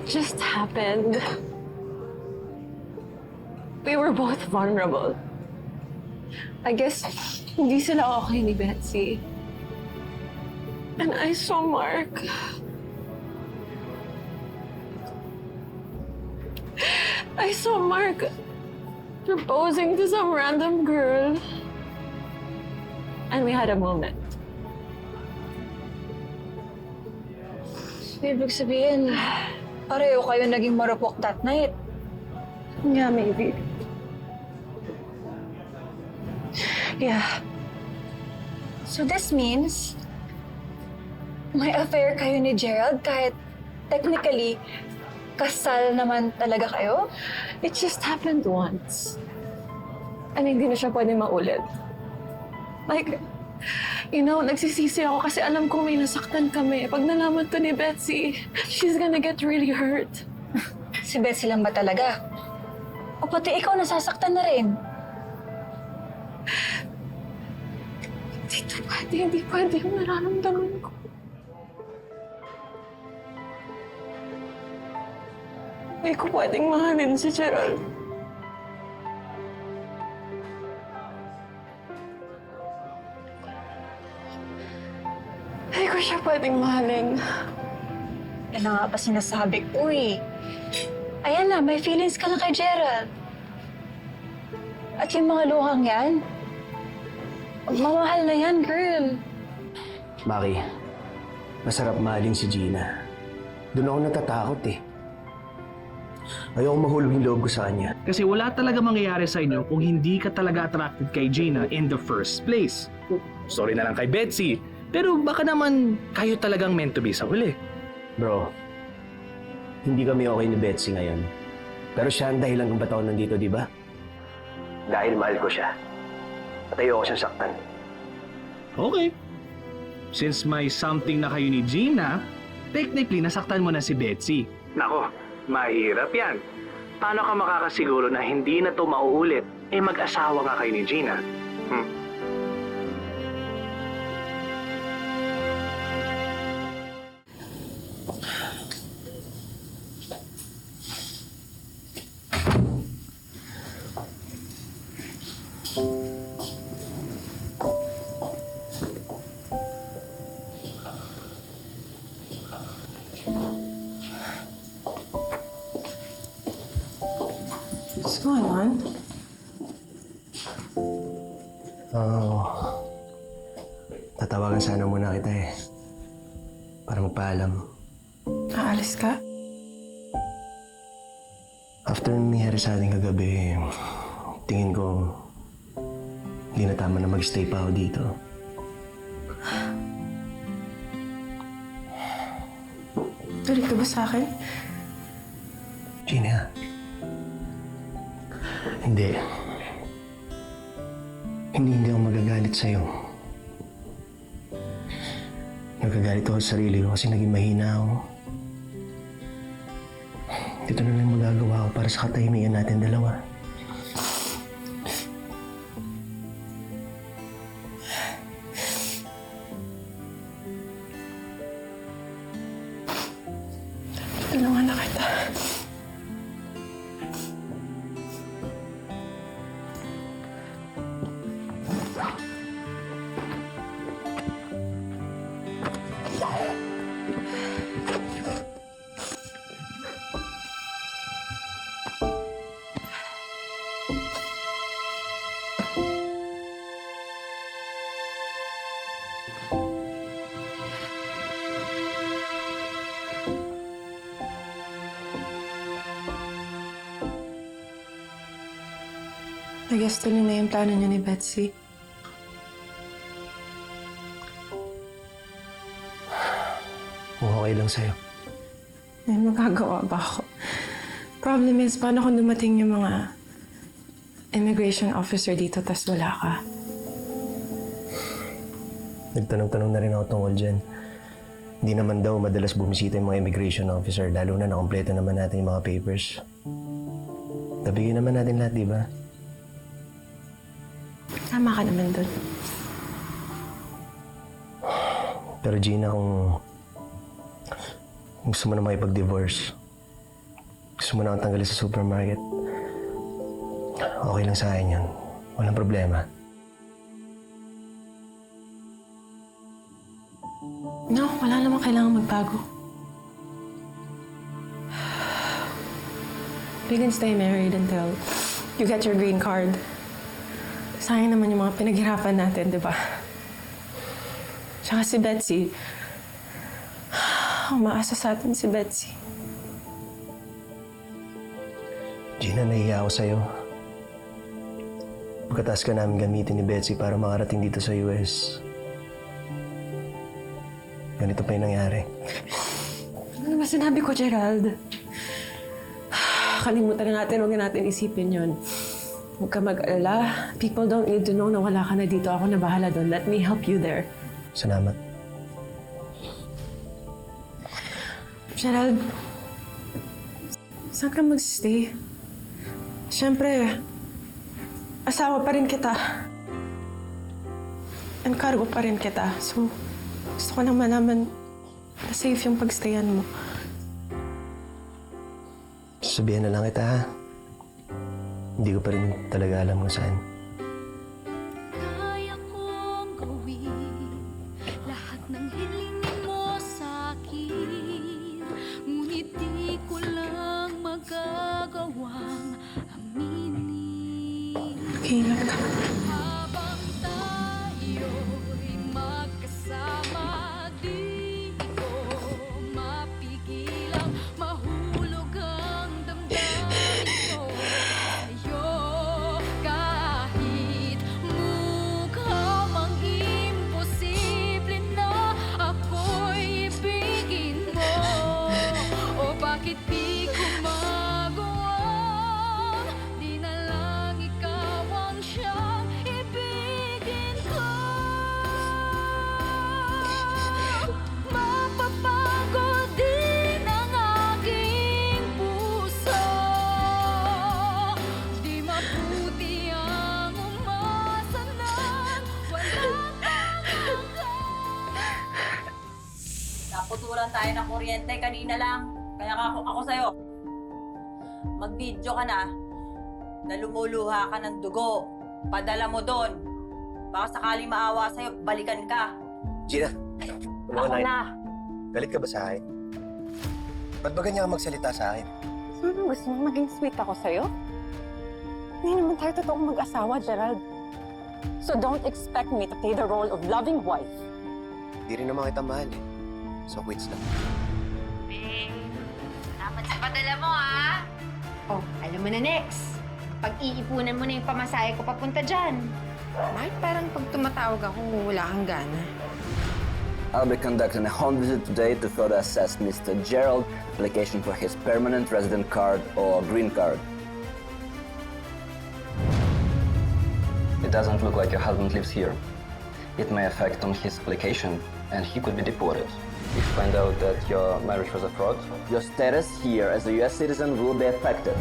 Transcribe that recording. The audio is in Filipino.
just happened. We were both vulnerable. I guess hindi sila okay ni Betsy. And I saw Mark. I saw Mark proposing to some random girl. And we had a moment. Ibig sabihin, pareho kayo naging marupok that night. Yeah, maybe. Yeah. So this means, may affair kayo ni Gerald kahit technically, kasal naman talaga kayo? It just happened once. And hindi na siya pwede maulit. Like, you know, nagsisisi ako kasi alam ko may nasaktan kami. Pag nalaman to ni Betsy, she's gonna get really hurt. Si Betsy lang ba talaga? O pati ikaw nasasaktan na rin? Hindi pwede yung nararamdaman ko. Hindi ko pwedeng mahalin si Gerald. Hindi ko siya pwedeng mahalin. Yan na nga pa sinasabi ko eh. Ayan na, may feelings ka na kay Gerald. At yung mga luhang yan, mamahal na yan, girl. Maki, masarap mahalin si Gina. Doon ako natatakot eh. Ayoko mahulog yung loob ko sa kanya. Kasi wala talaga mangyayari sa inyo kung hindi ka talaga attracted kay Gina in the first place. Sorry na lang kay Betsy, pero baka naman kayo talagang meant to be sa huli. Bro, hindi kami okay ni Betsy ngayon. Pero siya ang dahilan kung ba't ako nandito, di ba? Dahil mahal ko siya. At ayoko siyang saktan. Okay. Since may something na kayo ni Gina, technically nasaktan mo na si Betsy. Nako, mahirap yan. Paano ka makakasiguro na hindi na to mauulit? Eh mag-asawa nga kayo ni Gina. What's going on? Tatawagan sana muna kita eh. Para magpaalam. Aalis ka? After nangyari sa ating kagabi, tingin ko hindi na tama na mag-stay pa ako dito. Galit ka ba sa akin? Gina. Hindi. Hindi ako magagalit sa'yo. Nagagalit ako sa sarili ko kasi naging mahina ako. Ito na lang magagawa ko para sa katahimikan natin dalawa. Tulungan na kita. I guess tuloy na yung plano niya ni Betsy. Kung okay lang sa'yo. May magagawa ba ako? Problem is, paano kung dumating yung mga immigration officer dito tas wala ka? Nagtanong-tanong na rin ako tungkol dyan. Hindi naman daw madalas bumisita yung mga immigration officer, lalo na nakompleto naman natin yung mga papers. Nabigyan naman natin lahat, di ba? Tama ka naman dun. Pero Gina, kung gusto mo na makipag-divorce, gusto mo na akong tanggalin sa supermarket, okay lang sa akin yun. Walang problema. No, wala namang kailangan magbago. We can stay married until you get your green card. Sayang naman yung mga pinaghirapan natin, di ba? Tsaka si Betsy. Umaasa sa atin si Betsy. Gina, nahiya ako sa'yo. Pagkatapos ka namin gamitin ni Betsy para makarating dito sa US. Ganito pa yung nangyari. Ano ba sinabi ko, Gerald? Kalimutan na natin, huwag na natin isipin yun. Huwag ka mag-alala. People don't need to know na wala ka na dito. Ako na bahala doon. Let me help you there. Salamat. Gerald, saan ka mag-stay? Siyempre, asawa pa rin kita. And cargo pa rin kita. So, gusto ko lang malaman na safe yung pagstayan mo. Sabihan na lang kita, ha? Hindi ko pa rin talaga alam kung saan. Kaya kong gawin lahat ng hiling mo sa'kin, ngunit di ko lang magagawang aminin. Mag-ingat ka. Habang tayo'y magkasama, di ko mapigilang mahulog ang damdamin ko sa'yo. Kahit mukha mang imposible na ako'y ibigin mo, o bakit di ko magawang di na lang ikaw ang siyang ibigin ko. Mapapagod din ang aking puso, di mabuti ang umasa ng walang Naputulan tayo ng kuryente kanina lang. Kaya ako sa'yo. Mag-video ka na lumuluha ka ng dugo. Padala mo doon. Baka sakaling maawa sa'yo, balikan ka. Gina, Ako na. Galit ka ba sa akin? Ba't ba ganyan ka magsalita sa akin? Gusto mo maging sweet ako sa'yo? Hindi naman tayo totoong mag-asawa, Gerald. So don't expect me to play the role of loving wife. Di rin naman kita mahal eh. So quits na. Salamat sa padala mo, ha? Oh, alam mo na, next. Pag-iipunan mo na yung pamasahe ko papunta dyan. Mark, parang pag tumatawag ako, wala kang gana. I'll be conducting a home visit today to further assess Mr. Gerald application for his permanent resident card or green card. It doesn't look like your husband lives here. It may affect on his application, and he could be deported. If you find out that your marriage was a fraud, your status here as a U.S. citizen will be affected.